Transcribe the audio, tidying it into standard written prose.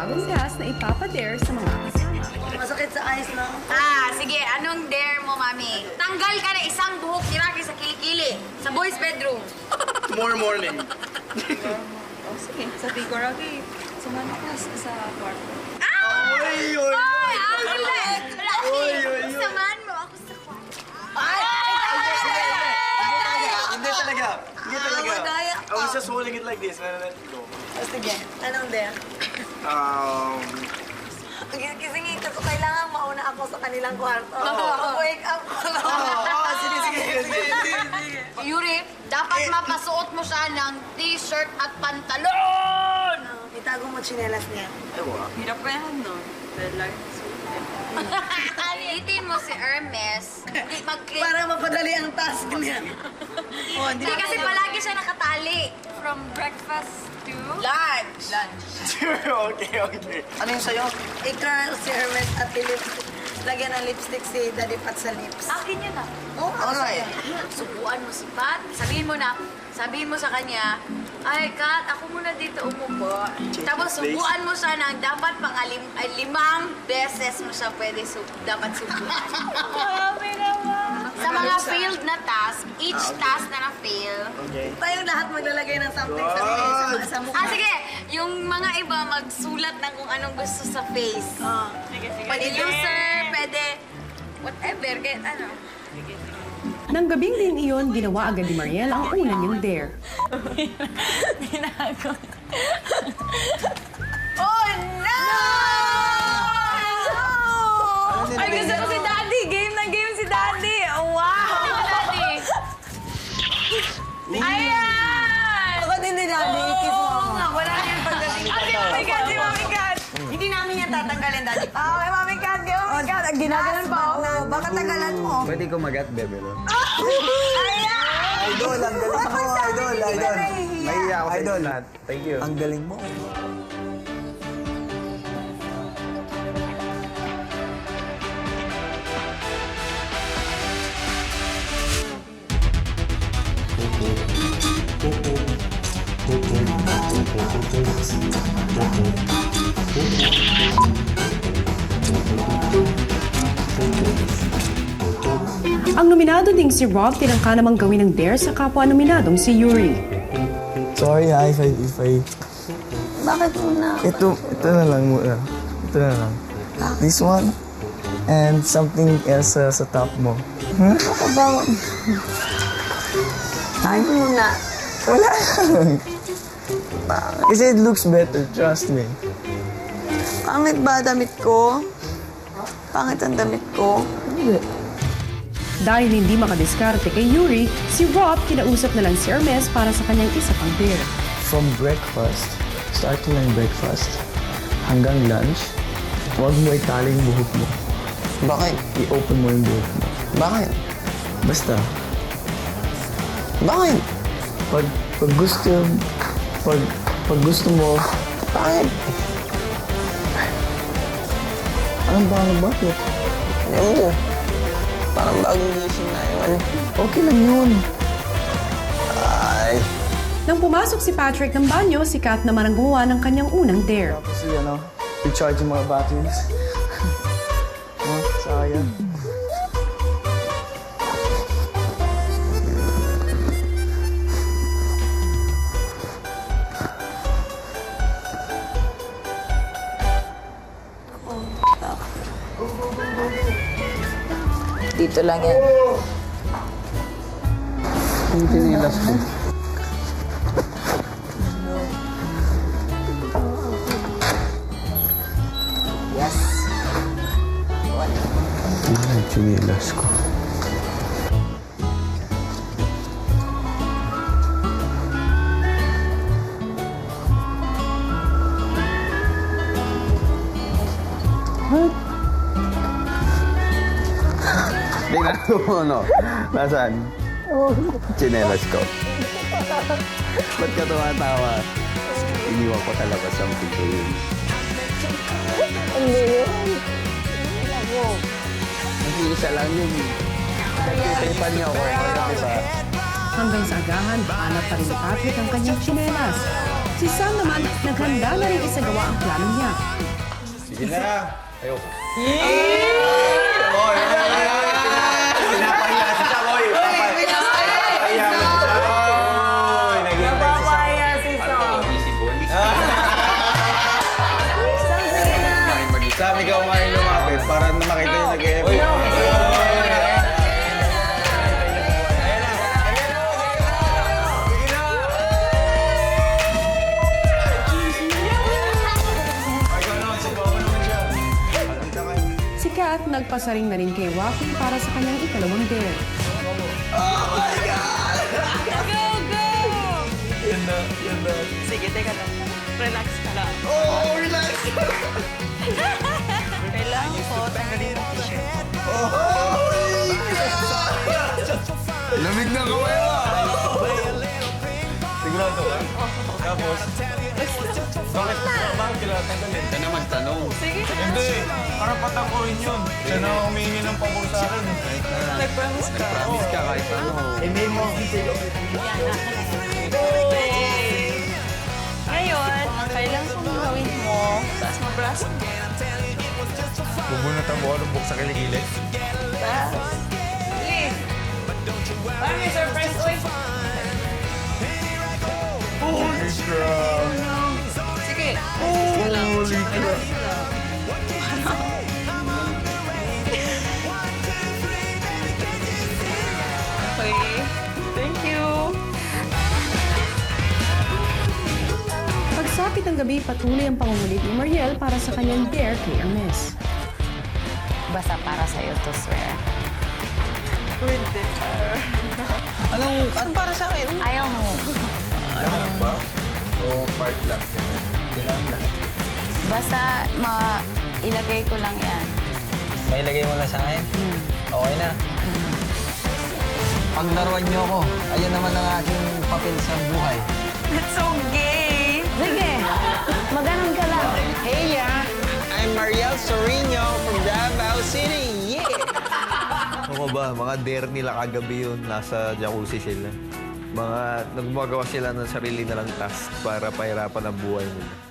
bagong task na ipapa-dare sa mga kasama. Masakit sa eyes lang. Sige. Anong dare mo, mami? Tanggal ka na isang buhok hiraki sa kilikili sa boys' bedroom. Tomorrow morning. Sige, sabi ko, Rocky, sumama ka sa kwarto. Oy, oy, Ay, oy. Rocky, samahan mo ako sa kwarto. Hindi talaga. Hindi talaga. madaya I was just holding it like this and I let it go. Sige, anong dare? Gisingin ka, so kailangan mauna ako sa kanilang kwarto. Wake up ko na. Sige, sige. Sige. Yuri, dapat mapasuot mo siya ng t-shirt at pantalon! Itago mo tsinelas niya. Hirap pa yan, no? Deadline. Itin mo si Hermes. Hindi mag-clip. Para mapadali ang task niya. Hindi kasi palagi siya nakatali. From breakfast to... Lunch. Okay, okay. Ano yung sayo? I-curl si Hermes at lagyan ng lipstick si Daddy Pat sa lips. Akin yun ah. Oh, Alright. Subuan mo si Pat. Sabihin mo sa kanya, ay, Kat, ako muna dito umupo. Tapos subuan mo siya ng dapat limang beses mo siya pwede dapat subuan. Sa mga failed na task, each task na na-fail. Okay. Tayong lahat maglalagay ng something sa mukha. Sige. Yung mga iba magsulat ng kung anong gusto sa face. Pwede loser, pwede whatever, kahit ano. Nang gabing din iyon, ginawa agad ni Mariel ang una niyang dare. Oh, no! Ay, gusto ko si Daddy! Game na game si Daddy! Oh, wow! Daddy! Ayan! Ako din ni Daddy, ikis mo ako. Wala na yung pagdating. Okay, Mami Kat! Si Mami Kat! Hindi namin yan tatanggalin, Daddy. Okay, Mami Kat! Mami Kat! Ginagalan pa ako. Baka tagalan mo. Pwede ko magat, bebe, no? Idol, ang galing mo, idol, idol. Mahiya ako sa Idol. lahat. Thank you. Ang galing mo. Ang nominado ding si Rob tinangka namang gawin ng dare sa kapwa nominadong si Yuri. Sorry if I... Bakit muna? Ito na lang muna. Ito na lang. This one, and something else sa top mo. Ako ba? Ay, muna. Wala lang. Kasi it looks better, trust me. Pangit ba damit ko? Pangit ang damit ko? Dahil hindi makadiskarte kay Yuri, si Rob kinausap na lang si Hermes para sa kanyang isa pang dare. From breakfast, starting ng breakfast, hanggang lunch, huwag mo italing buhok mo. Bakit? I-open mo yung buhok mo. Bakit? Basta, Bakit? pag gusto mo, Bakit? anong bago bakit? Ewan ko. Parang bagong gising na yung ano. Okay lang yun. Ay. Nang pumasok si Patrick ng banyo, si Kat naman ang gumawa ng kanyang unang dare. Tapos recharge yung mga batteries. Sayang. Dito lang yan. Yung tinilas ko. Yes. Yung tinilas ko. Tingnan mo, no? Nasaan? Chinelas ko. Ba't ka tumatawa? Iniwan ko talaga something to you. Nag-iisa lang yun. Nagtitipan niya ako. Diba? Hanggang sa agahan, hanap pa rin ni Patrick ang kanyang tsinelas. Si Sam naman, naghanda na rin isagawa ang plano niya. Sige na. Ayoko. Pinapahiya si Sam, oy. Papahiya mo si Sam. Oy, Napapaya si Sam. Sam, ikaw nga yung lumapit para na makita yung nag-e-effort. Si Kat nagpasaring na rin kay Rocky para sa kanyang ikalawang dare. Sige, teka lang. Relax ka lang. Oh, relax! Kailangan ko, tanggalin mo t-shirt. Lamig na kamay mo! Sigurado ka? Tapos? Bakit kailangan tanggalin? Siya na magtanong. Sige, Hindi, karapatan ko rin yun. Siya na humingi ng pabor sa akin. nag-promise ka. Promise ka kahit ano. Hindi mo. Ngayon, kailangan kong gawin mo. Taas mo braso mo. Bubunatan mo ako ng sa kilikili. Taas. Please. Parang may surprise. Uy. Holy crap! Sige. Holy crap! Okay. Thank you. Pagsapit ng gabi, patuloy ang pangungulit ni Mariel para sa kanyang dare kay Hermes. Basta para sa'yo to, swear. Anong para sa akin? Ayaw mo. O part lang. Basta ilagay ko lang yan. May lagay mo na sa akin? Okay na. Paglaruan niyo ako, ayan naman ang aking papel sa buhay. That's so gay. Sige, maganon ka lang. Hey, I'm Mariel Sorino from Davao City. Yeah! Ano ba, mga dare nila kagabi yun. Nasa jacuzzi sila. Nagmagawa sila ng sarili nilang task para pahirapan ang buhay nila.